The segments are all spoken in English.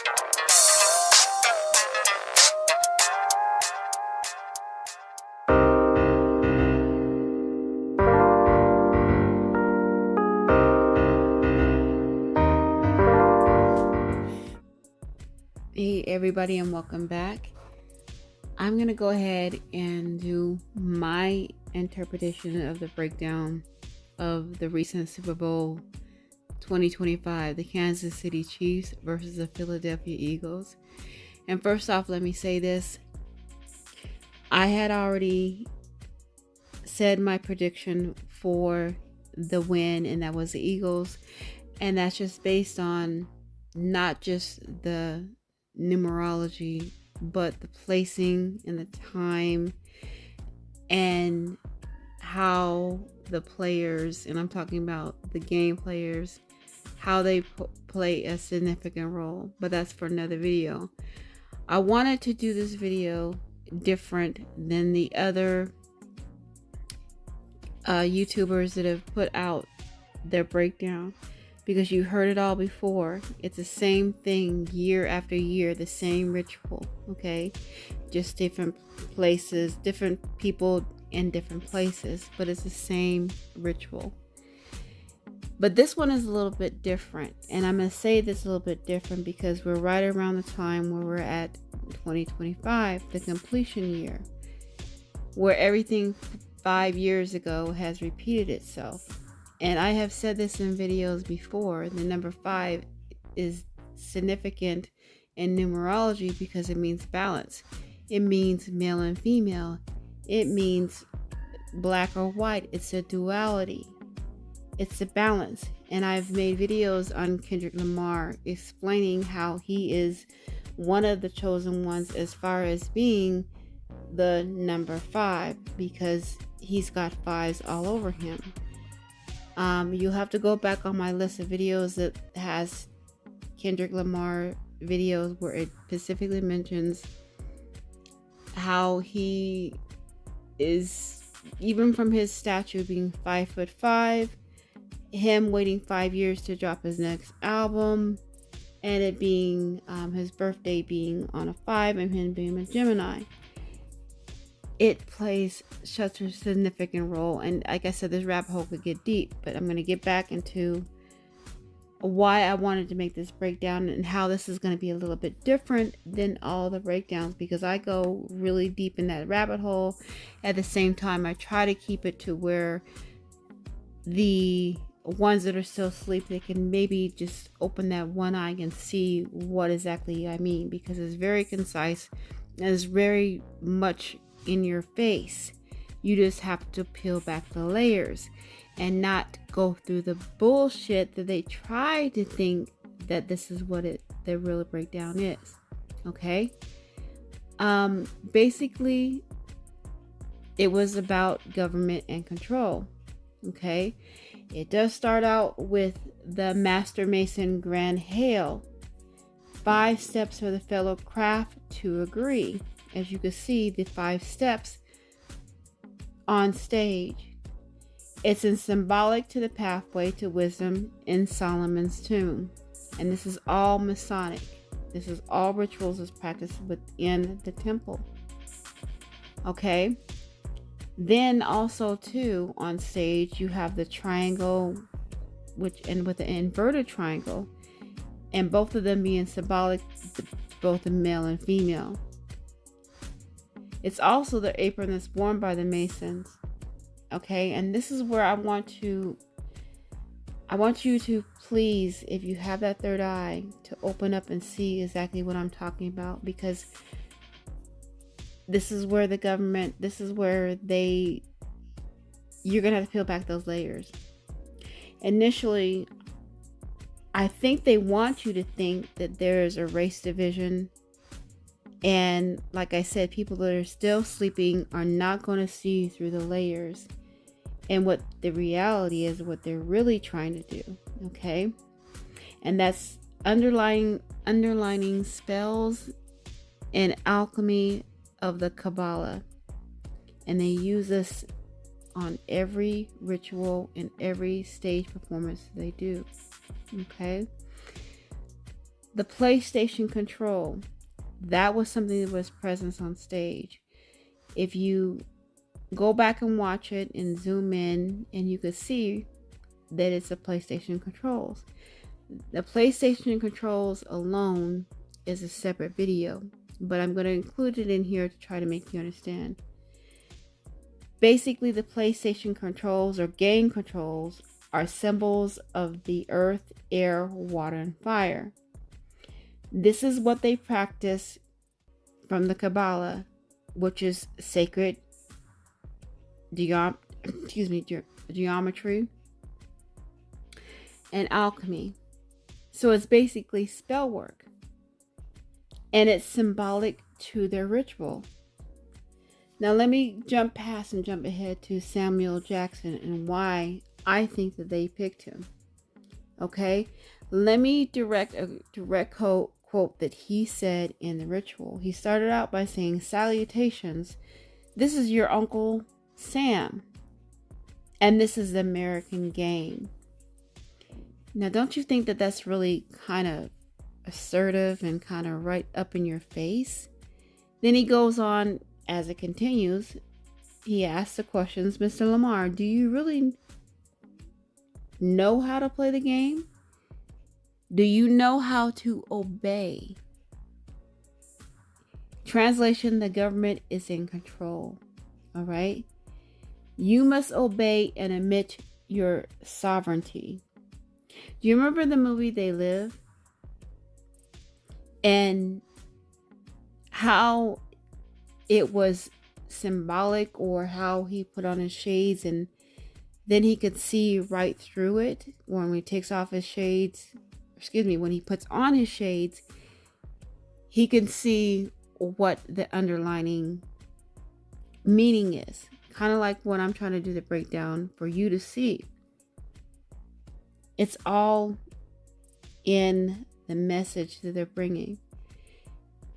Hey everybody, and welcome back. I'm going to go ahead and do my interpretation of the breakdown of the recent Super Bowl 2025, the Kansas City Chiefs versus the Philadelphia Eagles. And first off, let me say this. I had already said my prediction for the win, and that was the Eagles. And that's just based on not just the numerology, but the placing and the time and how the players, and I'm talking about the game players, how they play a significant role. But that's for another video. I wanted to do this video different than the other YouTubers that have put out their breakdown, because you heard it all before. It's the same thing year after year, the same ritual, okay? Just different places, different people in different places, but it's the same ritual. But this one is a little bit different, and I'm going to say this a little bit different because we're right around the time where we're at 2025, the completion year, where everything 5 years ago has repeated itself. And I have said this in videos before, the number 5 is significant in numerology because it means balance. It means male and female. It means black or white. It's a duality. It's a balance. And I've made videos on Kendrick Lamar explaining how he is one of the chosen ones as far as being the number 5, because he's got 5s all over him. You'll have to go back on my list of videos that has Kendrick Lamar videos where it specifically mentions how he is, even from his stature being 5'5", him waiting 5 years to drop his next album, and it being his birthday being on a 5 and him being a Gemini. It plays such a significant role. And like I said, this rabbit hole could get deep, but I'm going to get back into why I wanted to make this breakdown and how this is going to be a little bit different than all the breakdowns, because I go really deep in that rabbit hole. At the same time, I try to keep it to where the ones that are still asleep, they can maybe just open that one eye and see what exactly I mean, because it's very concise and it's very much in your face. You just have to peel back the layers and not go through the bullshit that they try to think that this is what the real breakdown is. Okay. Basically it was about government and control. Okay. It does start out with the Master Mason Grand Hail, 5 steps for the fellow craft to agree. As you can see, the 5 steps on stage. It's in symbolic to the pathway to wisdom in Solomon's tomb. And this is all Masonic. This is all rituals that's practiced within the temple. Okay. Then also too, on stage, you have the triangle, and with the inverted triangle, and both of them being symbolic, both the male and female. It's also the apron that's worn by the Masons. Okay, and this is where I want you to please, if you have that third eye, to open up and see exactly what I'm talking about, because this is where the government, this is where you're gonna have to peel back those layers. Initially, I think they want you to think that there is a race division. And like I said, people that are still sleeping are not going to see through the layers and what the reality is, what they're really trying to do. Okay. And that's underlining spells and alchemy of the Kabbalah. And they use this on every ritual and every stage performance they do. Okay. The PlayStation control, that was something that was present on stage. If you go back and watch it and zoom in, and you could see that it's the PlayStation controls. The PlayStation controls alone is a separate video, but I'm going to include it in here to try to make you understand. Basically, the PlayStation controls or game controls are symbols of the earth, air, water, and fire. This is what they practice from the Kabbalah, which is sacred geometry and alchemy. So it's basically spell work, and it's symbolic to their ritual. Now let me jump ahead to Samuel Jackson and why I think that they picked him. Okay, let me direct quote that he said in the ritual. He started out by saying, "Salutations, this is your Uncle Sam, and this is the American game." Now, don't you think that that's really kind of assertive and kind of right up in your face? Then he goes on, as it continues, he asks the questions, "Mr. Lamar, do you really know how to play the game? Do you know how to obey?" Translation: the government is in control. All right? You must obey and admit your sovereignty. Do you remember the movie They Live? And how it was symbolic, or how he put on his shades and then he could see right through it when he takes off his shades. When he puts on his shades, he can see what the underlining meaning is. Kind of like what I'm trying to do the breakdown for you to see. It's all in the message that they're bringing.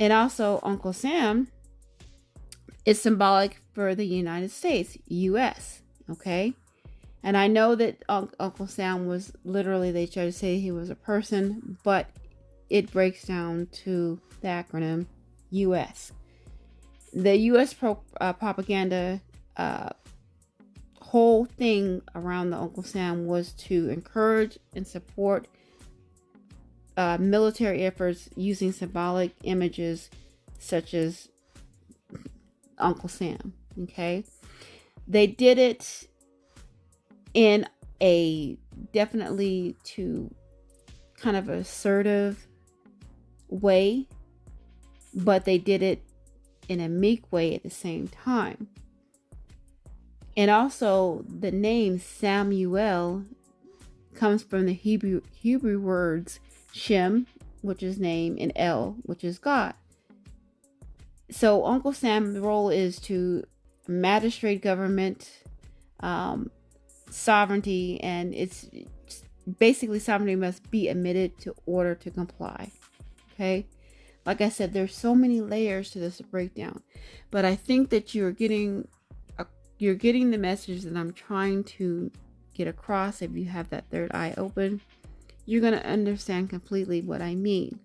And also, Uncle Sam is symbolic for the United States, U.S., okay? And I know that Uncle Sam was literally, they try to say he was a person, but it breaks down to the acronym U.S. The U.S. propaganda whole thing around the Uncle Sam was to encourage and support military efforts using symbolic images such as Uncle Sam. Okay, they did it in a definitely to kind of assertive way, but they did it in a meek way at the same time. And also, the name Samuel comes from the Hebrew words Shem, which is name, and El, which is God. So Uncle Sam's role is to magistrate government, sovereignty, and it's basically sovereignty must be admitted to order to comply. Okay, like I said, there's so many layers to this breakdown, but I think that you're getting the message that I'm trying to get across. If you have that third eye open, you're going to understand completely what I mean.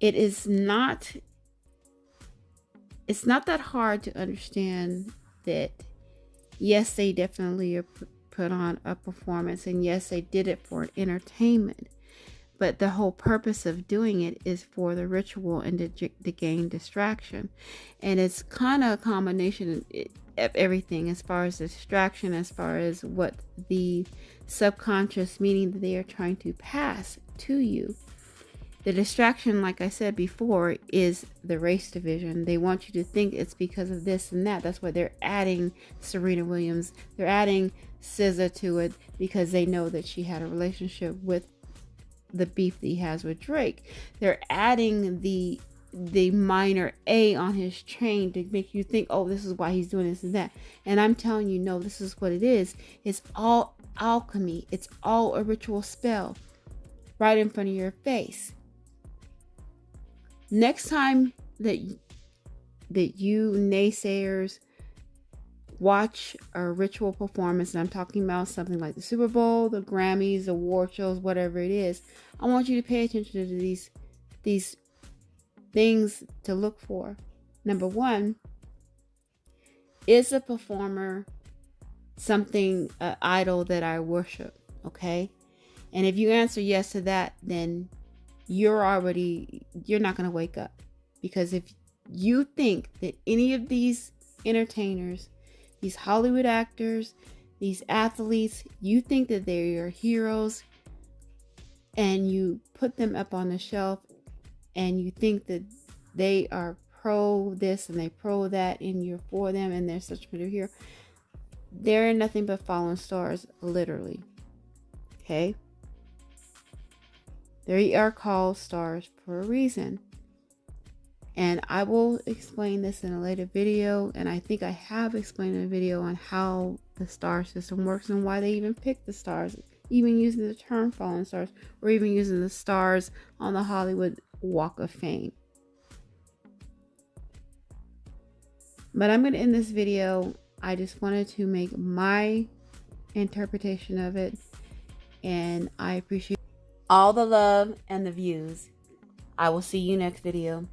It's not that hard to understand that, yes, they definitely put on a performance, and yes, they did it for entertainment, but the whole purpose of doing it is for the ritual and to gain distraction. And it's kind of a combination of everything, as far as distraction, as far as what the subconscious meaning that they are trying to pass to you. The distraction, like I said before, is the race division. They want you to think it's because of this and that. That's why they're adding Serena Williams. They're adding SZA to it, because they know that she had a relationship with the beef that he has with Drake. They're adding the minor A on his chain to make you think, oh, this is why he's doing this and that. And I'm telling you, no, this is what it is. It's all alchemy. It's all a ritual spell right in front of your face. Next time that you naysayers watch a ritual performance, and I'm talking about something like the Super Bowl, the Grammys, the award shows, whatever it is, I want you to pay attention to these things to look for. Number one, is a performer something, an idol that I worship? Okay. And if you answer yes to that, then you're not going to wake up. Because if you think that any of these entertainers, these Hollywood actors, these athletes, you think that they're your heroes, and you put them up on the shelf, and you think that they are pro this and they pro that, and you're for them, and they're such a hero, they're nothing but fallen stars, literally. Okay? They are called stars for a reason. And I will explain this in a later video, and I think I have explained in a video on how the star system works and why they even pick the stars, even using the term fallen stars, or even using the stars on the Hollywood Walk of Fame. But I'm going to end this video. I just wanted to make my interpretation of it, and I appreciate all the love and the views. I will see you next video.